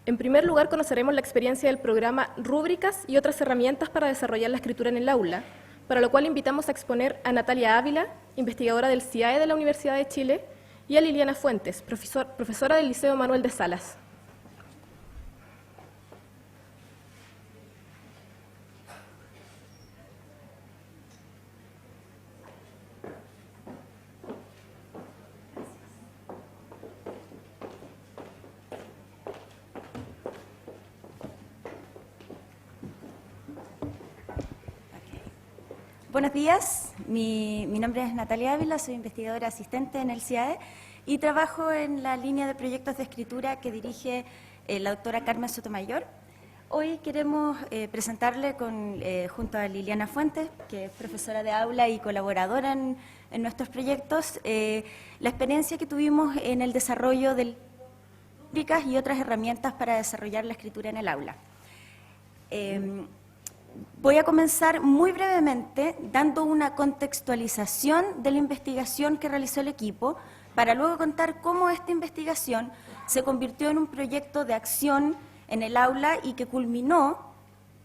En primer lugar, conoceremos la experiencia del programa Rúbricas y otras herramientas para desarrollar la escritura en el aula, para lo cual invitamos a exponer a Natalia Ávila, investigadora del CIAE de la Universidad de Chile, y a Liliana Fuentes, profesora del Liceo Manuel de Salas. Buenos días, mi nombre es Natalia Ávila, soy investigadora asistente en el CIAE y trabajo en la línea de proyectos de escritura que dirige la doctora Carmen Sotomayor. Hoy queremos presentarle junto a Liliana Fuentes, que es profesora de aula y colaboradora en nuestros proyectos, la experiencia que tuvimos en el desarrollo de rúbricas y otras herramientas para desarrollar la escritura en el aula. Voy a comenzar muy brevemente dando una contextualización de la investigación que realizó el equipo, para luego contar cómo esta investigación se convirtió en un proyecto de acción en el aula y que culminó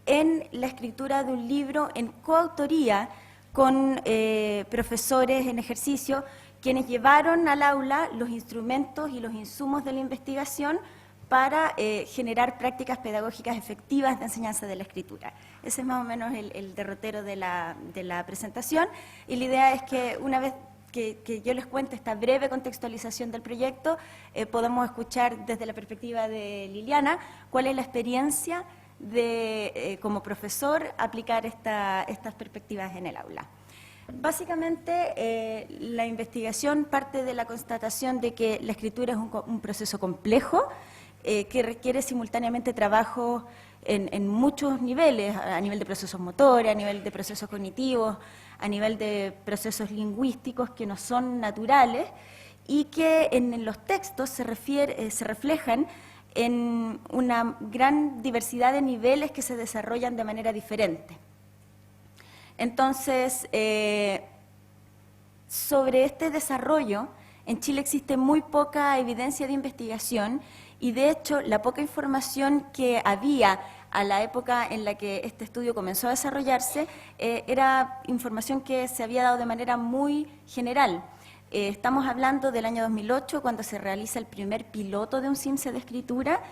en la escritura de un libro en coautoría con profesores en ejercicio, quienes llevaron al aula los instrumentos y los insumos de la investigación para generar prácticas pedagógicas efectivas de enseñanza de la escritura. Ese es más o menos el derrotero de la presentación, y la idea es que una vez que yo les cuente esta breve contextualización del proyecto, podamos escuchar desde la perspectiva de Liliana cuál es la experiencia de, como profesor, aplicar estas perspectivas en el aula. Básicamente, la investigación parte de la constatación de que la escritura es un proceso complejo, que requiere simultáneamente trabajo en muchos niveles, a nivel de procesos motores, a nivel de procesos cognitivos, a nivel de procesos lingüísticos que no son naturales y que en los textos se reflejan en una gran diversidad de niveles que se desarrollan de manera diferente. Entonces, sobre este desarrollo, en Chile existe muy poca evidencia de investigación y, de hecho, la poca información que había a la época en la que este estudio comenzó a desarrollarse era información que se había dado de manera muy general. Estamos hablando del año 2008, cuando se realiza el primer piloto de un CIMSE de escritura.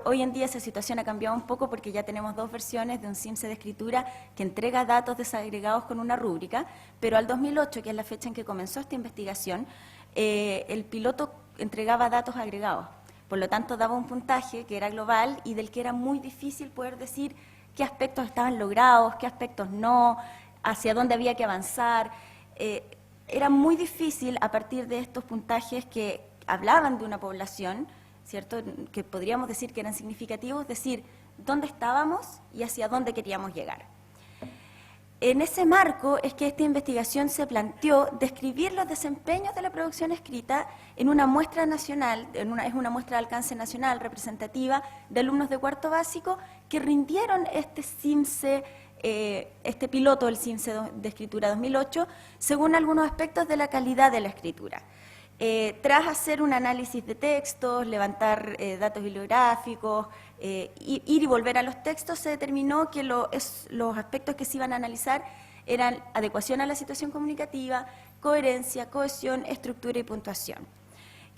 Hoy en día esa situación ha cambiado un poco porque ya tenemos dos versiones de un CIMSE de escritura que entrega datos desagregados con una rúbrica, pero al 2008, que es la fecha en que comenzó esta investigación, el piloto entregaba datos agregados. Por lo tanto, daba un puntaje que era global y del que era muy difícil poder decir qué aspectos estaban logrados, qué aspectos no, hacia dónde había que avanzar. Era muy difícil, a partir de estos puntajes que hablaban de una población, ¿cierto?, que podríamos decir que eran significativos, decir dónde estábamos y hacia dónde queríamos llegar. En ese marco es que esta investigación se planteó describir los desempeños de la producción escrita en una muestra nacional, es una muestra de alcance nacional representativa de alumnos de cuarto básico que rindieron este CIMSE, este piloto del CIMSE de escritura 2008, según algunos aspectos de la calidad de la escritura. Tras hacer un análisis de textos, levantar datos bibliográficos, ir y volver a los textos, se determinó que los aspectos que se iban a analizar eran adecuación a la situación comunicativa, coherencia, cohesión, estructura y puntuación.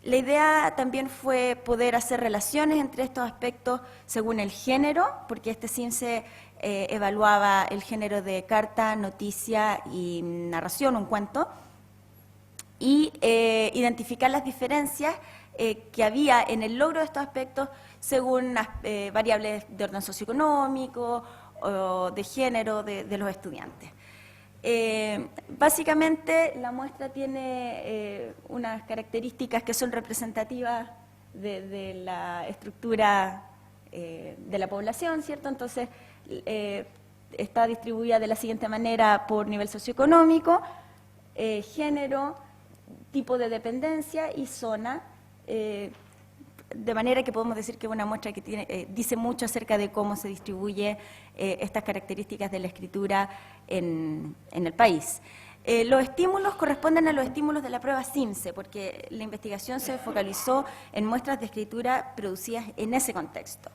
La idea también fue poder hacer relaciones entre estos aspectos según el género, porque este CIMSE evaluaba el género de carta, noticia y narración, un cuento, y identificar las diferencias que había en el logro de estos aspectos según variables de orden socioeconómico o de género de los estudiantes. Básicamente, la muestra tiene unas características que son representativas de la estructura de la población, ¿cierto? Entonces, está distribuida de la siguiente manera por nivel socioeconómico, género, tipo de dependencia y zona, de manera que podemos decir que es una muestra que dice mucho acerca de cómo se distribuye estas características de la escritura en el país. Los estímulos corresponden a los estímulos de la prueba CIMSE, porque la investigación se focalizó en muestras de escritura producidas en ese contexto.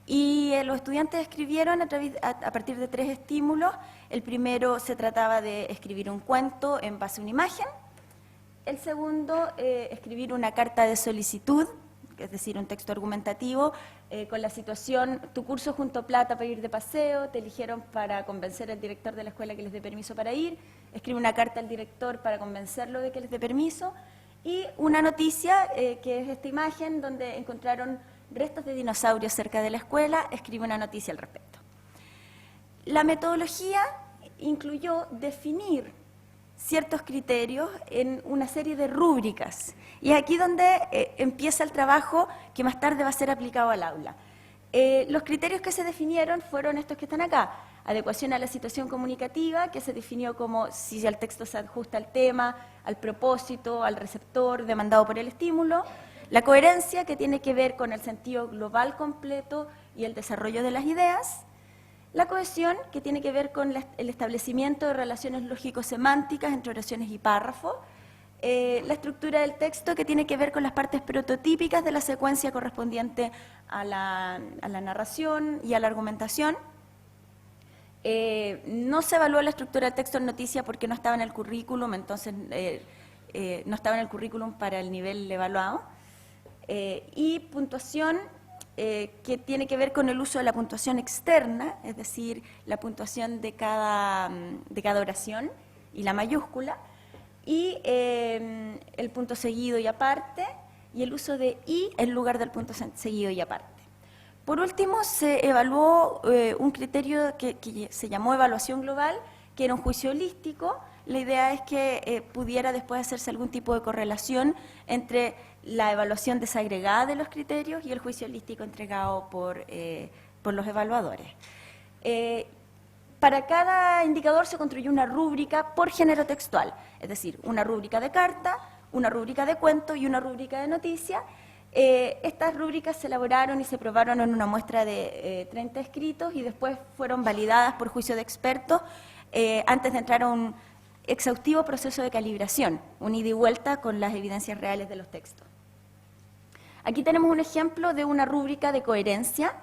Y los estudiantes escribieron a partir de 3 estímulos. El primero se trataba de escribir un cuento en base a una imagen. El segundo, escribir una carta de solicitud, es decir, un texto argumentativo, con la situación: tu curso junto plata para ir de paseo, te eligieron para convencer al director de la escuela que les dé permiso para ir, escribe una carta al director para convencerlo de que les dé permiso, y una noticia, que es esta imagen donde encontraron restos de dinosaurios cerca de la escuela, escribe una noticia al respecto. La metodología incluyó definir ciertos criterios en una serie de rúbricas, y es aquí donde empieza el trabajo que más tarde va a ser aplicado al aula. Los criterios que se definieron fueron estos que están acá: adecuación a la situación comunicativa, que se definió como si el texto se ajusta al tema, al propósito, al receptor demandado por el estímulo; la coherencia, que tiene que ver con el sentido global completo y el desarrollo de las ideas; la cohesión, que tiene que ver con el establecimiento de relaciones lógico-semánticas entre oraciones y párrafos; la estructura del texto, que tiene que ver con las partes prototípicas de la secuencia correspondiente a la narración y a la argumentación. No se evaluó la estructura del texto en noticia porque no estaba en el currículum, entonces no estaba en el currículum para el nivel evaluado. Y puntuación, que tiene que ver con el uso de la puntuación externa, es decir, la puntuación de cada oración y la mayúscula, y el punto seguido y aparte, y el uso de y en lugar del punto seguido y aparte. Por último, se evaluó un criterio que se llamó evaluación global, que era un juicio holístico. La idea es que pudiera después hacerse algún tipo de correlación entre la evaluación desagregada de los criterios y el juicio holístico entregado por los evaluadores. Para cada indicador se construyó una rúbrica por género textual, es decir, una rúbrica de carta, una rúbrica de cuento y una rúbrica de noticia. Estas rúbricas se elaboraron y se probaron en una muestra de 30 escritos y después fueron validadas por juicio de expertos antes de entrar a un exhaustivo proceso de calibración, un ida y vuelta con las evidencias reales de los textos. Aquí tenemos un ejemplo de una rúbrica de coherencia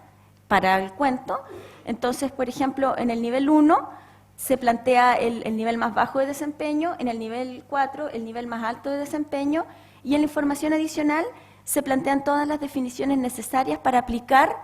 para el cuento. Entonces, por ejemplo, en el nivel 1 se plantea el nivel más bajo de desempeño, en el nivel 4 el nivel más alto de desempeño, y en la información adicional se plantean todas las definiciones necesarias para aplicar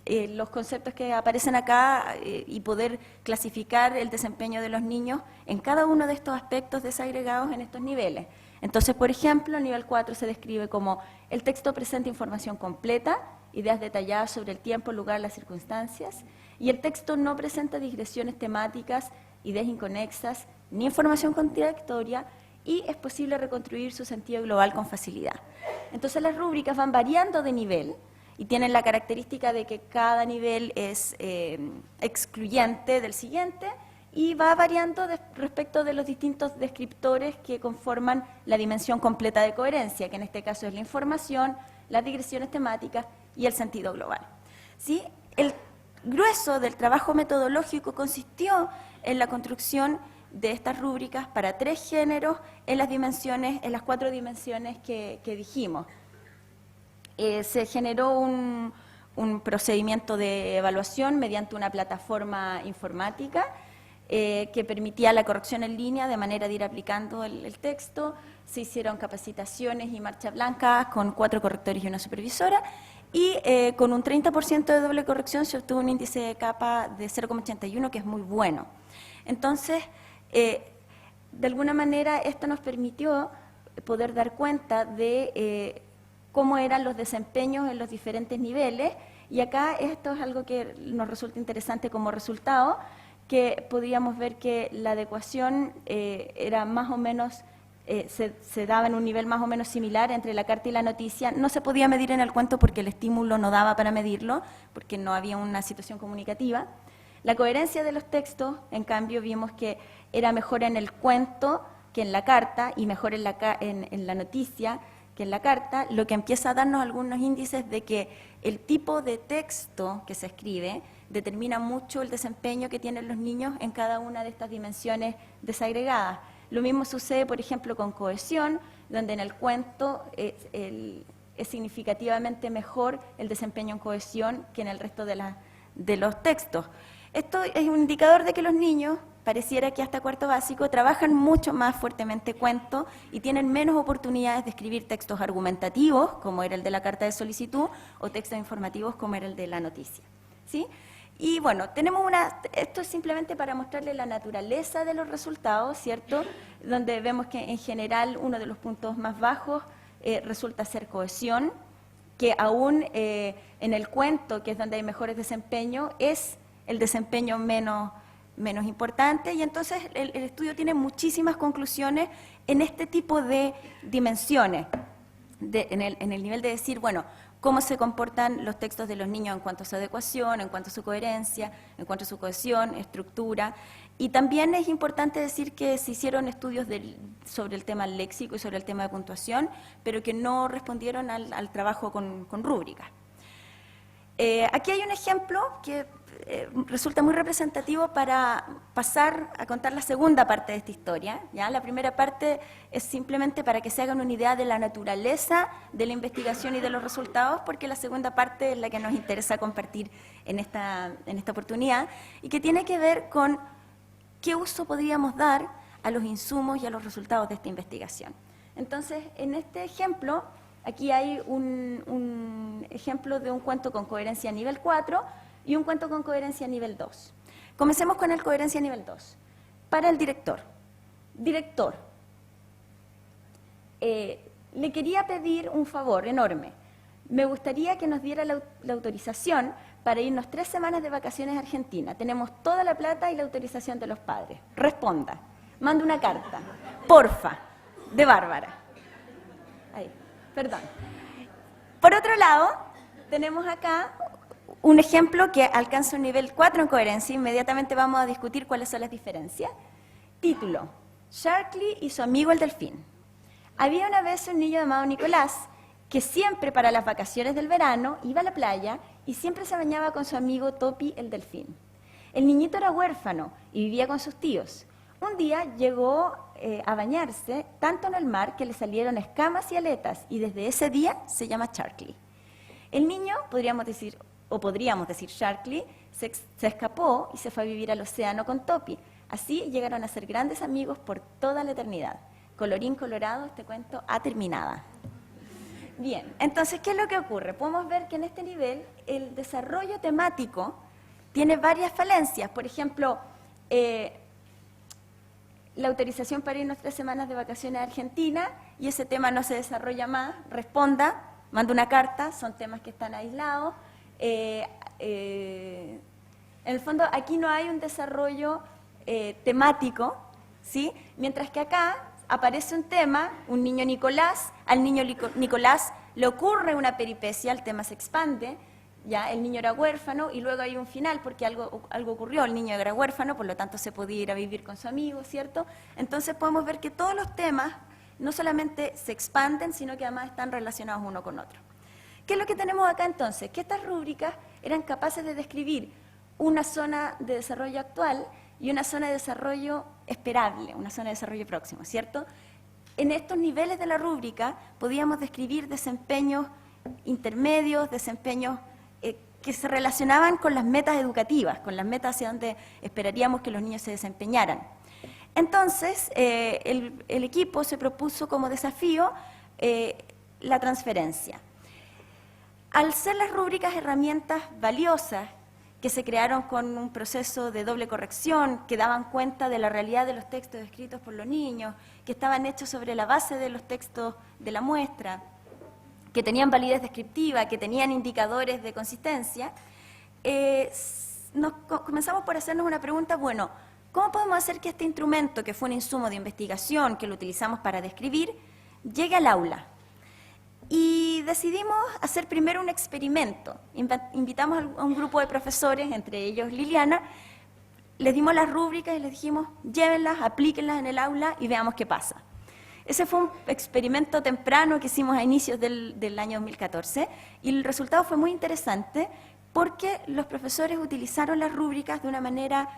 los conceptos que aparecen acá y poder clasificar el desempeño de los niños en cada uno de estos aspectos desagregados en estos niveles. Entonces, por ejemplo, el nivel 4 se describe como: el texto presenta información completa, ideas detalladas sobre el tiempo, el lugar, las circunstancias, y el texto no presenta digresiones temáticas, ideas inconexas, ni información contradictoria, y es posible reconstruir su sentido global con facilidad. Entonces, las rúbricas van variando de nivel y tienen la característica de que cada nivel es excluyente del siguiente y va variando respecto de los distintos descriptores que conforman la dimensión completa de coherencia, que en este caso es la información, las digresiones temáticas y el sentido global. ¿Sí? El grueso del trabajo metodológico consistió en la construcción de estas rúbricas para 3 géneros en las 4 dimensiones que dijimos. Se generó un procedimiento de evaluación mediante una plataforma informática que permitía la corrección en línea de manera de ir aplicando el texto. Se hicieron capacitaciones y marcha blanca con 4 correctores y una supervisora, y con un 30% de doble corrección se obtuvo un índice de capa de 0,81, que es muy bueno. Entonces, de alguna manera esto nos permitió poder dar cuenta de cómo eran los desempeños en los diferentes niveles, y acá esto es algo que nos resulta interesante como resultado, que podíamos ver que la adecuación era más o menos, se daba en un nivel más o menos similar entre la carta y la noticia. No se podía medir en el cuento porque el estímulo no daba para medirlo, porque no había una situación comunicativa. La coherencia de los textos, en cambio, vimos que era mejor en el cuento que en la carta, y mejor en la noticia que en la carta, lo que empieza a darnos algunos índices de que el tipo de texto que se escribe determina mucho el desempeño que tienen los niños en cada una de estas dimensiones desagregadas. Lo mismo sucede, por ejemplo, con cohesión, donde en el cuento es significativamente mejor el desempeño en cohesión que en el resto de los textos. Esto es un indicador de que los niños, pareciera que hasta cuarto básico, trabajan mucho más fuertemente cuento y tienen menos oportunidades de escribir textos argumentativos, como era el de la carta de solicitud, o textos informativos, como era el de la noticia, ¿sí? Y bueno, esto es simplemente para mostrarles la naturaleza de los resultados, ¿cierto? Donde vemos que en general uno de los puntos más bajos resulta ser cohesión, que aún en el cuento, que es donde hay mejores desempeños, es el desempeño menos importante, y entonces el estudio tiene muchísimas conclusiones en este tipo de dimensiones, en el nivel de decir, bueno, cómo se comportan los textos de los niños en cuanto a su adecuación, en cuanto a su coherencia, en cuanto a su cohesión, estructura. Y también es importante decir que se hicieron estudios sobre el tema léxico y sobre el tema de puntuación, pero que no respondieron al trabajo con rúbricas. Aquí hay un ejemplo que resulta muy representativo para pasar a contar la segunda parte de esta historia, ¿ya? La primera parte es simplemente para que se hagan una idea de la naturaleza de la investigación y de los resultados, porque la segunda parte es la que nos interesa compartir en esta oportunidad, y que tiene que ver con qué uso podríamos dar a los insumos y a los resultados de esta investigación. Entonces, en este ejemplo, aquí hay un ejemplo de un cuento con coherencia nivel 4 y un cuento con coherencia nivel 2. Comencemos con el coherencia nivel 2. Para el director. Director, le quería pedir un favor enorme. Me gustaría que nos diera la autorización para irnos 3 semanas de vacaciones a Argentina. Tenemos toda la plata y la autorización de los padres. Responda. Manda una carta. Porfa. De Bárbara. Ahí. Perdón. Por otro lado, tenemos acá un ejemplo que alcanza un nivel 4 en coherencia. Inmediatamente vamos a discutir cuáles son las diferencias. Título: Sharkley y su amigo el delfín. Había una vez un niño llamado Nicolás que siempre para las vacaciones del verano iba a la playa y siempre se bañaba con su amigo Topi el delfín. El niñito era huérfano y vivía con sus tíos. Un día llegó a bañarse tanto en el mar que le salieron escamas y aletas, y desde ese día se llama Sharkley. El niño, podríamos decir Sharkley, se escapó y se fue a vivir al océano con Topi. Así llegaron a ser grandes amigos por toda la eternidad. Colorín colorado, este cuento ha terminado. Bien, entonces, ¿qué es lo que ocurre? Podemos ver que en este nivel el desarrollo temático tiene varias falencias. Por ejemplo, la autorización para irnos 3 semanas de vacaciones a Argentina, y ese tema no se desarrolla más. Responda, manda una carta, son temas que están aislados. En el fondo, aquí no hay un desarrollo temático, ¿sí? Mientras que acá aparece un tema, un niño Nicolás, al niño Nicolás le ocurre una peripecia, el tema se expande, ya el niño era huérfano y luego hay un final porque algo ocurrió, el niño era huérfano, por lo tanto se podía ir a vivir con su amigo, ¿cierto? Entonces podemos ver que todos los temas no solamente se expanden, sino que además están relacionados uno con otro. ¿Qué es lo que tenemos acá entonces? Que estas rúbricas eran capaces de describir una zona de desarrollo actual y una zona de desarrollo esperable, una zona de desarrollo próximo, ¿cierto? En estos niveles de la rúbrica podíamos describir desempeños intermedios, desempeños que se relacionaban con las metas educativas, con las metas hacia donde esperaríamos que los niños se desempeñaran. Entonces, el equipo se propuso como desafío la transferencia. Al ser las rúbricas herramientas valiosas que se crearon con un proceso de doble corrección, que daban cuenta de la realidad de los textos escritos por los niños, que estaban hechos sobre la base de los textos de la muestra, que tenían validez descriptiva, que tenían indicadores de consistencia, comenzamos por hacernos una pregunta, bueno, ¿cómo podemos hacer que este instrumento, que fue un insumo de investigación, que lo utilizamos para describir, llegue al aula? Y decidimos hacer primero un experimento. Invitamos a un grupo de profesores, entre ellos Liliana, les dimos las rúbricas y les dijimos, llévenlas, aplíquenlas en el aula y veamos qué pasa. Ese fue un experimento temprano que hicimos a inicios del año 2014 y el resultado fue muy interesante porque los profesores utilizaron las rúbricas de una manera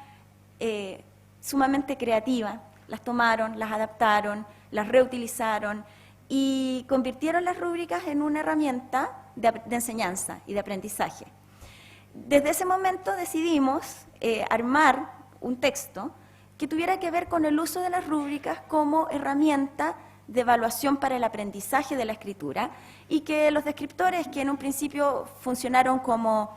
sumamente creativa. Las tomaron, las adaptaron, las reutilizaron y convirtieron las rúbricas en una herramienta de enseñanza y de aprendizaje. Desde ese momento decidimos armar un texto que tuviera que ver con el uso de las rúbricas como herramienta de evaluación para el aprendizaje de la escritura, y que los descriptores, que en un principio funcionaron como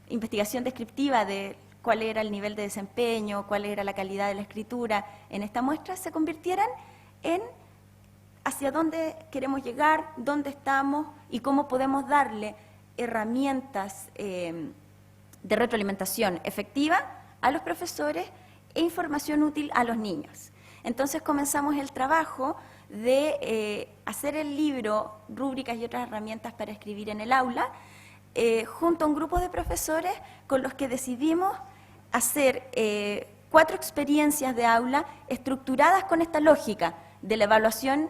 investigación descriptiva de cuál era el nivel de desempeño, cuál era la calidad de la escritura en esta muestra, se convirtieran en hacia dónde queremos llegar, dónde estamos y cómo podemos darle herramientas de retroalimentación efectiva a los profesores e información útil a los niños. Entonces comenzamos el trabajo de hacer el libro Rúbricas y otras herramientas para escribir en el aula, junto a un grupo de profesores con los que decidimos hacer 4 experiencias de aula estructuradas con esta lógica de la evaluación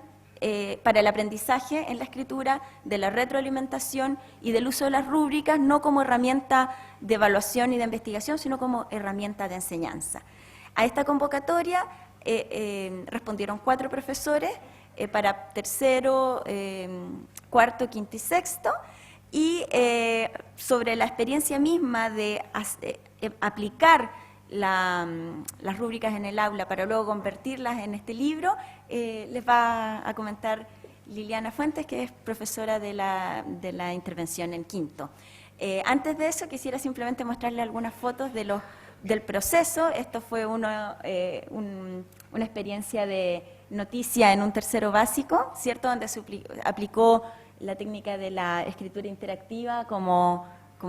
para el aprendizaje en la escritura, de la retroalimentación y del uso de las rúbricas, no como herramienta de evaluación y de investigación, sino como herramienta de enseñanza. A esta convocatoria respondieron 4 profesores para tercero, cuarto, quinto y sexto, y sobre la experiencia misma de aplicar las rúbricas en el aula para luego convertirlas en este libro, les va a comentar Liliana Fuentes, que es profesora de la intervención en quinto. Antes de eso, quisiera simplemente mostrarle algunas fotos del proceso. Esto fue una experiencia de noticia en un tercero básico, ¿cierto?, donde se aplicó la técnica de la escritura interactiva como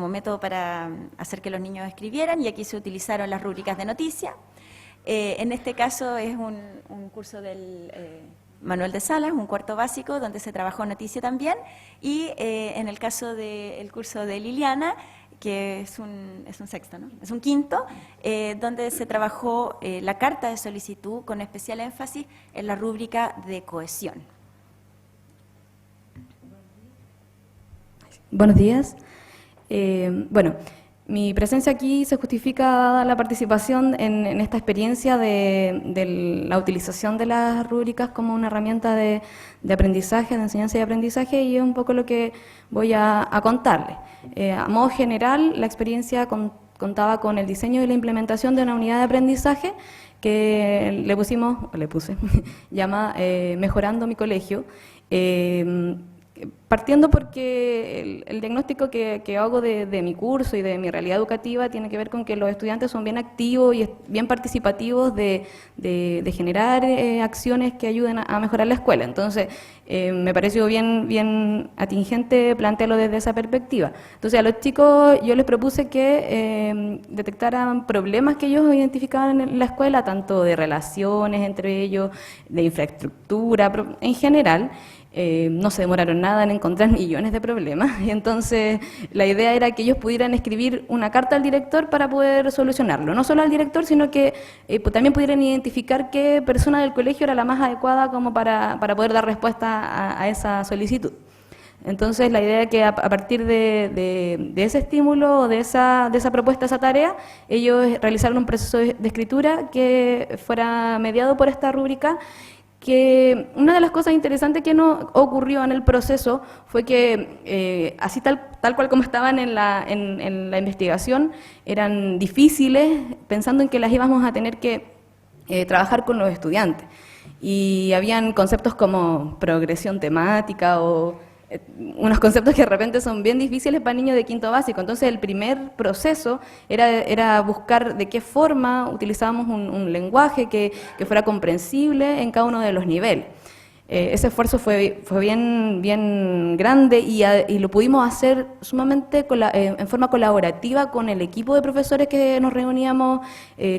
método para hacer que los niños escribieran, y aquí se utilizaron las rúbricas de noticia. En este caso es un curso del Manuel de Salas, un cuarto básico, donde se trabajó noticia también, y en el caso del curso de Liliana, que es un sexto, ¿no? Es un quinto, donde se trabajó la carta de solicitud con especial énfasis en la rúbrica de cohesión. Buenos días. Bueno, mi presencia aquí se justifica dada la participación en esta experiencia de la utilización de las rúbricas como una herramienta de aprendizaje, de enseñanza y aprendizaje, y es un poco lo que voy a contarles. A modo general, la experiencia contaba con el diseño y la implementación de una unidad de aprendizaje que le puse, llama Mejorando mi colegio. Partiendo porque el diagnóstico que hago de mi curso y de mi realidad educativa tiene que ver con que los estudiantes son bien activos y bien participativos de generar acciones que ayuden a mejorar la escuela. Entonces, me pareció bien atingente plantearlo desde esa perspectiva. Entonces, a los chicos yo les propuse que detectaran problemas que ellos identificaban en la escuela, tanto de relaciones entre ellos, de infraestructura, en general. No se demoraron nada en encontrar millones de problemas, y entonces la idea era que ellos pudieran escribir una carta al director para poder solucionarlo, no solo al director, sino que también pudieran identificar qué persona del colegio era la más adecuada como para poder dar respuesta a esa solicitud. Entonces la idea es que a partir de ese estímulo, de esa propuesta, esa tarea, ellos realizaron un proceso de escritura que fuera mediado por esta rúbrica, que una de las cosas interesantes que nos ocurrió en el proceso fue que así tal cual como estaban en la investigación, eran difíciles, pensando en que las íbamos a tener que trabajar con los estudiantes. Y habían conceptos como progresión temática o unos conceptos que de repente son bien difíciles para niños de quinto básico. Entonces el primer proceso era buscar de qué forma utilizábamos un lenguaje que fuera comprensible en cada uno de los niveles. Ese esfuerzo fue bien grande y lo pudimos hacer sumamente en forma colaborativa con el equipo de profesores que nos reuníamos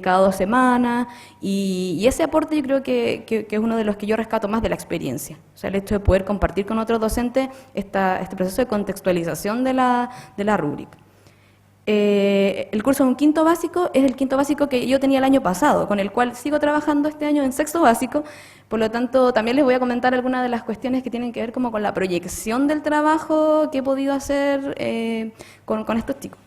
cada 2 semanas, y ese aporte yo creo que es uno de los que yo rescato más de la experiencia. O sea, el hecho de poder compartir con otros docentes este proceso de contextualización de la rúbrica. El curso de un quinto básico es el quinto básico que yo tenía el año pasado, con el cual sigo trabajando este año en sexto básico. Por lo tanto, también les voy a comentar algunas de las cuestiones que tienen que ver como con la proyección del trabajo que he podido hacer con estos chicos.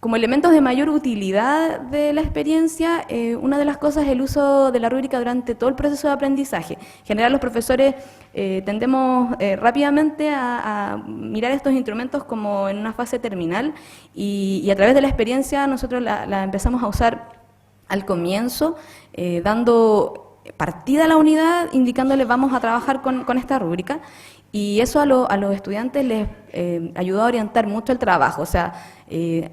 Como elementos de mayor utilidad de la experiencia, una de las cosas es el uso de la rúbrica durante todo el proceso de aprendizaje. En general, los profesores tendemos rápidamente a mirar estos instrumentos como en una fase terminal y a través de la experiencia nosotros la empezamos a usar al comienzo, dando partida a la unidad, indicándoles vamos a trabajar con esta rúbrica. Y eso a los estudiantes les ayudó a orientar mucho el trabajo. O sea,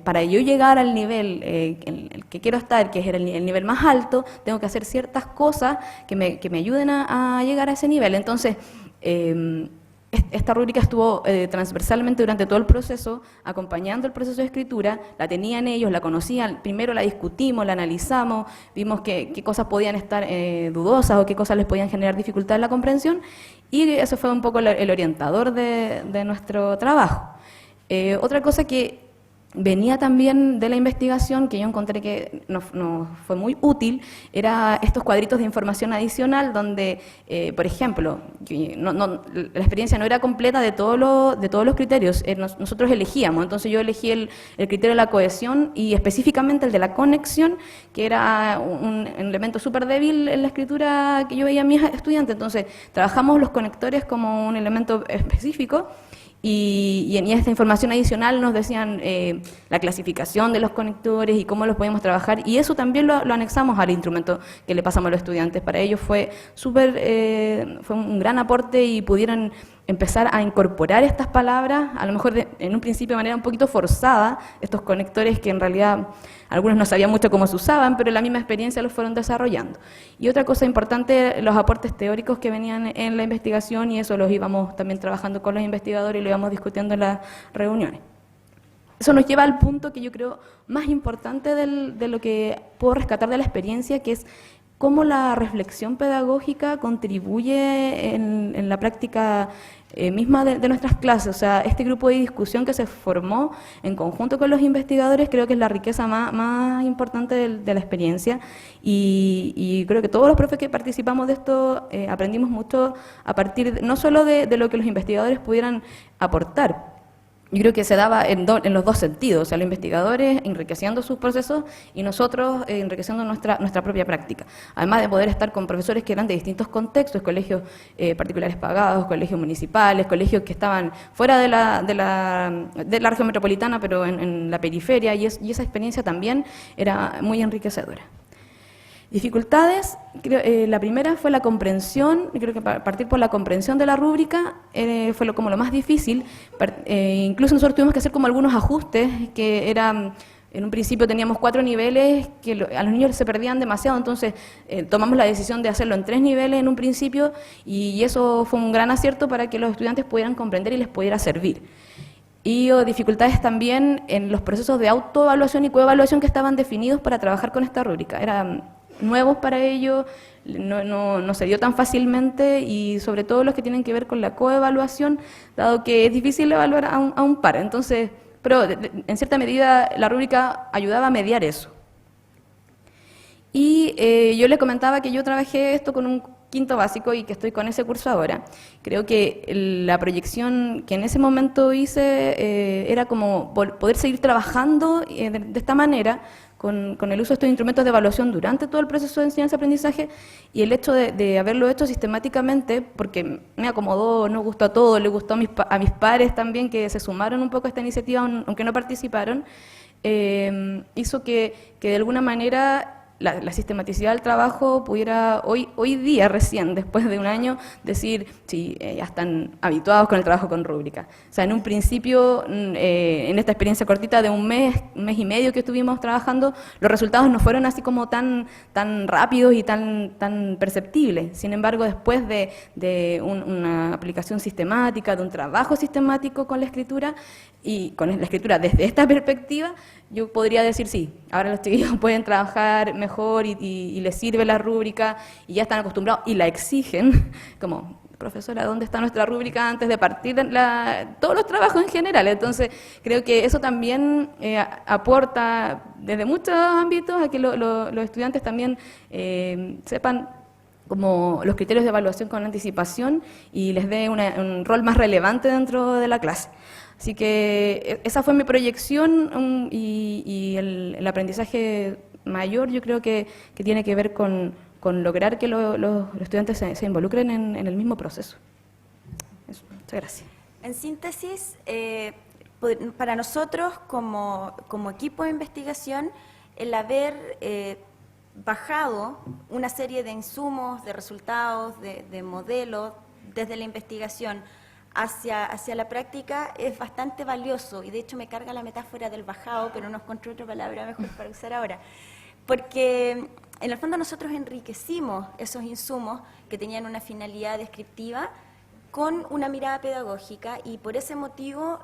para yo llegar al nivel en el que quiero estar, que es el nivel más alto, tengo que hacer ciertas cosas que me ayuden a llegar a ese nivel. Entonces, esta rúbrica estuvo transversalmente durante todo el proceso, acompañando el proceso de escritura, la tenían ellos, la conocían, primero la discutimos, la analizamos, vimos qué cosas podían estar dudosas o qué cosas les podían generar dificultad en la comprensión, y eso fue un poco el orientador de nuestro trabajo. Otra cosa que venía también de la investigación, que yo encontré que nos fue muy útil, era estos cuadritos de información adicional donde, por ejemplo, la experiencia no era completa de todos los criterios, nosotros elegíamos, entonces yo elegí el criterio de la cohesión y específicamente el de la conexión, que era un elemento súper débil en la escritura que yo veía a mis estudiantes, entonces trabajamos los conectores como un elemento específico. Y en esta información adicional nos decían la clasificación de los conectores y cómo los podíamos trabajar, y eso también lo anexamos al instrumento que le pasamos a los estudiantes. Para ellos fue fue un gran aporte y pudieron empezar a incorporar estas palabras, a lo mejor en un principio de manera un poquito forzada, estos conectores que en realidad algunos no sabían mucho cómo se usaban, pero en la misma experiencia los fueron desarrollando. Y otra cosa importante, los aportes teóricos que venían en la investigación, y eso los íbamos también trabajando con los investigadores y lo íbamos discutiendo en las reuniones. Eso nos lleva al punto que yo creo más importante de lo que puedo rescatar de la experiencia, que es cómo la reflexión pedagógica contribuye en la práctica misma de nuestras clases. O sea, este grupo de discusión que se formó en conjunto con los investigadores creo que es la riqueza más importante de la experiencia, y creo que todos los profes que participamos de esto aprendimos mucho a partir no solo de lo que los investigadores pudieran aportar. Yo creo que se daba en los dos sentidos, o sea, los investigadores enriqueciendo sus procesos y nosotros enriqueciendo nuestra propia práctica. Además de poder estar con profesores que eran de distintos contextos, colegios particulares pagados, colegios municipales, colegios que estaban fuera de la región metropolitana, pero en la periferia, y esa experiencia también era muy enriquecedora. Dificultades, la primera fue la comprensión. Creo que partir por la comprensión de la rúbrica fue como lo más difícil. Incluso nosotros tuvimos que hacer como algunos ajustes, que eran, en un principio teníamos 4 niveles, que a los niños se perdían demasiado, entonces tomamos la decisión de hacerlo en 3 niveles en un principio, y eso fue un gran acierto para que los estudiantes pudieran comprender y les pudiera servir. Y dificultades también en los procesos de autoevaluación y coevaluación que estaban definidos para trabajar con esta rúbrica. Eran nuevos para ellos, no se dio tan fácilmente, y sobre todo los que tienen que ver con la coevaluación, dado que es difícil evaluar a un par. Entonces, pero en cierta medida la rúbrica ayudaba a mediar eso. Y yo les comentaba que yo trabajé esto con un quinto básico y que estoy con ese curso ahora. Creo que la proyección que en ese momento hice era como poder seguir trabajando de esta manera, con el uso de estos instrumentos de evaluación durante todo el proceso de enseñanza-aprendizaje, y el hecho de haberlo hecho sistemáticamente, porque me acomodó, nos gustó a todos, le gustó a mis pares también, que se sumaron un poco a esta iniciativa, aunque no participaron, hizo que de alguna manera la sistematicidad del trabajo pudiera hoy día recién, después de un año, decir, sí, ya están habituados con el trabajo con rúbrica. O sea, en un principio, en esta experiencia cortita de un mes y medio que estuvimos trabajando, los resultados no fueron así como tan rápidos y tan perceptibles. Sin embargo, después de una aplicación sistemática, de un trabajo sistemático con la escritura, y con la escritura desde esta perspectiva, yo podría decir, sí, ahora los chiquillos pueden trabajar mejor y les sirve la rúbrica y ya están acostumbrados y la exigen, como profesora, ¿dónde está nuestra rúbrica antes de partir todos los trabajos en general? Entonces, creo que eso también aporta desde muchos ámbitos a que los estudiantes también sepan como los criterios de evaluación con anticipación y les dé un rol más relevante dentro de la clase. Así que esa fue mi proyección y el aprendizaje mayor yo creo que tiene que ver con lograr que los estudiantes se involucren en el mismo proceso. Eso, muchas gracias. En síntesis, para nosotros como equipo de investigación, el haber bajado una serie de insumos, de resultados, de modelos desde la investigación hacia la práctica es bastante valioso, y de hecho me carga la metáfora del bajado, pero no encontré otra palabra mejor para usar ahora, porque en el fondo nosotros enriquecimos esos insumos que tenían una finalidad descriptiva con una mirada pedagógica, y por ese motivo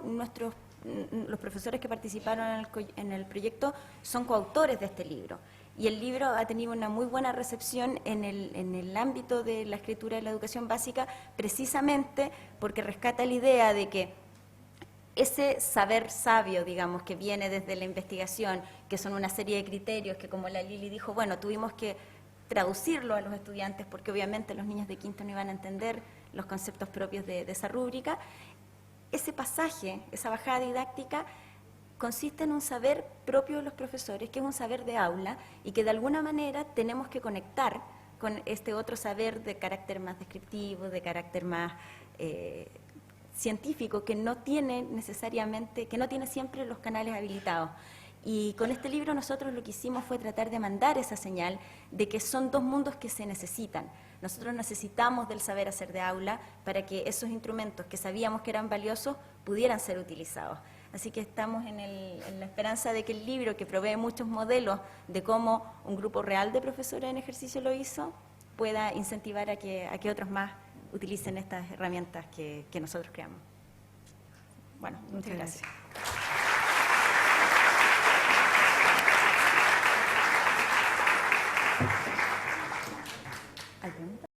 los profesores que participaron en el proyecto son coautores de este libro. Y el libro ha tenido una muy buena recepción en el ámbito de la escritura de la educación básica, precisamente porque rescata la idea de que ese saber sabio, digamos, que viene desde la investigación, que son una serie de criterios que, como la Lili dijo, bueno, tuvimos que traducirlo a los estudiantes porque obviamente los niños de quinto no iban a entender los conceptos propios de esa rúbrica. Ese pasaje, esa bajada didáctica, consiste en un saber propio de los profesores, que es un saber de aula y que de alguna manera tenemos que conectar con este otro saber de carácter más descriptivo, de carácter más científico, que no tiene necesariamente, que no tiene siempre los canales habilitados. Y con este libro nosotros lo que hicimos fue tratar de mandar esa señal de que son dos mundos que se necesitan. Nosotros necesitamos del saber hacer de aula para que esos instrumentos que sabíamos que eran valiosos pudieran ser utilizados. Así que estamos en la esperanza de que el libro, que provee muchos modelos de cómo un grupo real de profesores en ejercicio lo hizo, pueda incentivar a que otros más utilicen estas herramientas que nosotros creamos. Bueno, muchas gracias. ¿Alguna?